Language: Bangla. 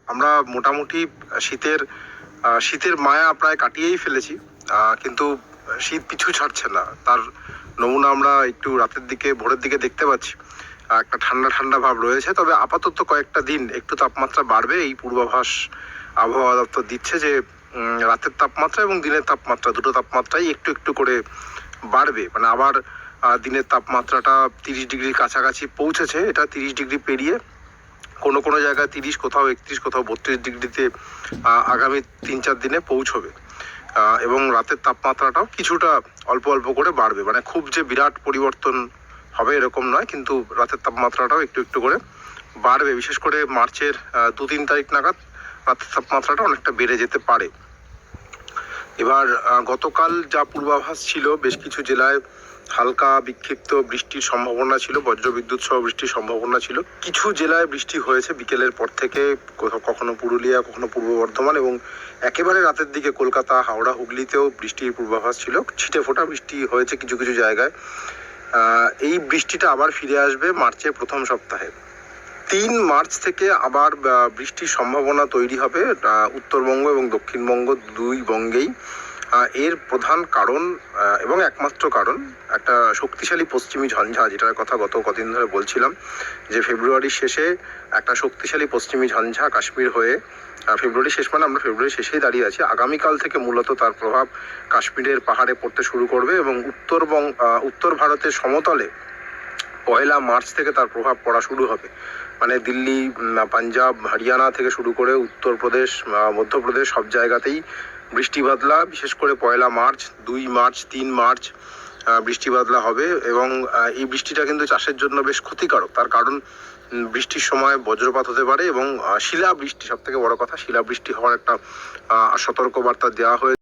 আমরা মোটামুটি শীতের শীতের মায়া প্রায় কাটিয়েই ফেলেছি, কিন্তু শীত পিছু ছাড়ছে না। তার নমুনা আমরা একটু রাতের দিকে ভোরের দিকে দেখতে পাচ্ছি। একটা ঠান্ডা ঠান্ডা ভাব রয়েছে, তবে আপাতত কয়েকটা দিন একটু তাপমাত্রা বাড়বে এই পূর্বাভাস আবহাওয়া দপ্তর দিচ্ছে যে রাতের তাপমাত্রা এবং দিনের তাপমাত্রা দুটো তাপমাত্রাই একটু একটু করে বাড়বে। মানে আবার দিনের তাপমাত্রাটা 30 ডিগ্রির কাছাকাছি পৌঁছেছে, এটা 30 ডিগ্রি পেরিয়ে কোনো কোনো জায়গায় 30, কোথাও 31, কোথাও 32 ডিগ্রিতে আগামী 3-4 দিনে পৌঁছবে। এবং রাতের তাপমাত্রাটাও কিছুটা অল্প অল্প করে বাড়বে, মানে খুব যে বিরাট পরিবর্তন হবে এরকম নয়, কিন্তু রাতের তাপমাত্রাটাও একটু একটু করে বাড়বে। বিশেষ করে মার্চের 2-3 তারিখ নাগাদ রাতের তাপমাত্রাটা অনেকটা বেড়ে যেতে পারে। এবার গতকাল যা পূর্বাভাস ছিল, বেশ কিছু জেলায় হালকা বিক্ষিপ্ত বৃষ্টির সম্ভাবনা ছিল, বজ্রবিদ্যুৎ সহ বৃষ্টির সম্ভাবনা ছিল। কিছু জেলায় বৃষ্টি হয়েছে বিকেলের পর থেকে, কখনো পুরুলিয়া, কখনো পূর্ব বর্ধমান, এবং একেবারে রাতের দিকে কলকাতা, হাওড়া, হুগলিতেও বৃষ্টির পূর্বাভাস ছিল। ছিটে ফোটা বৃষ্টি হয়েছে কিছু কিছু জায়গায়। এই বৃষ্টিটা আবার ফিরে আসবে মার্চের প্রথম সপ্তাহে। 3 মার্চ থেকে আবার বৃষ্টির সম্ভাবনা তৈরি হবে উত্তরবঙ্গ এবং দক্ষিণবঙ্গ দুই বঙ্গেই। এর প্রধান কারণ এবং একমাত্র কারণ একটা শক্তিশালী পশ্চিমী ঝঞ্ঝা, যেটার কথা গত কদিন ধরে বলছিলাম, যে ফেব্রুয়ারির শেষে একটা শক্তিশালী পশ্চিমী ঝঞ্ঝা কাশ্মীর হয়ে, ফেব্রুয়ারি শেষ মানে আমরা ফেব্রুয়ারি শেষেই দাঁড়িয়ে আছি, আগামীকাল থেকে মূলত তার প্রভাব কাশ্মীরের পাহাড়ে পড়তে শুরু করবে এবং উত্তর ভারতের সমতলে 1 মার্চ থেকে তার প্রভাব পড়া শুরু হবে। মানে দিল্লি, পাঞ্জাব, হরিয়ানা থেকে শুরু করে উত্তরপ্রদেশ, মধ্যপ্রদেশ সব জায়গাতেই বৃষ্টি বাদলা, বিশেষ করে 1 মার্চ, 2 মার্চ, 3 মার্চ বৃষ্টি বাদলা হবে। এবং এই বৃষ্টিটা কিন্তু চাষের জন্য বেশ ক্ষতিকারক। তার কারণ বৃষ্টির সময় বজ্রপাত হতে পারে এবং শিলাবৃষ্টি, সব থেকে বড় কথা, শিলাবৃষ্টি হওয়ার একটা সতর্কবার্তা দেওয়া হয়েছে।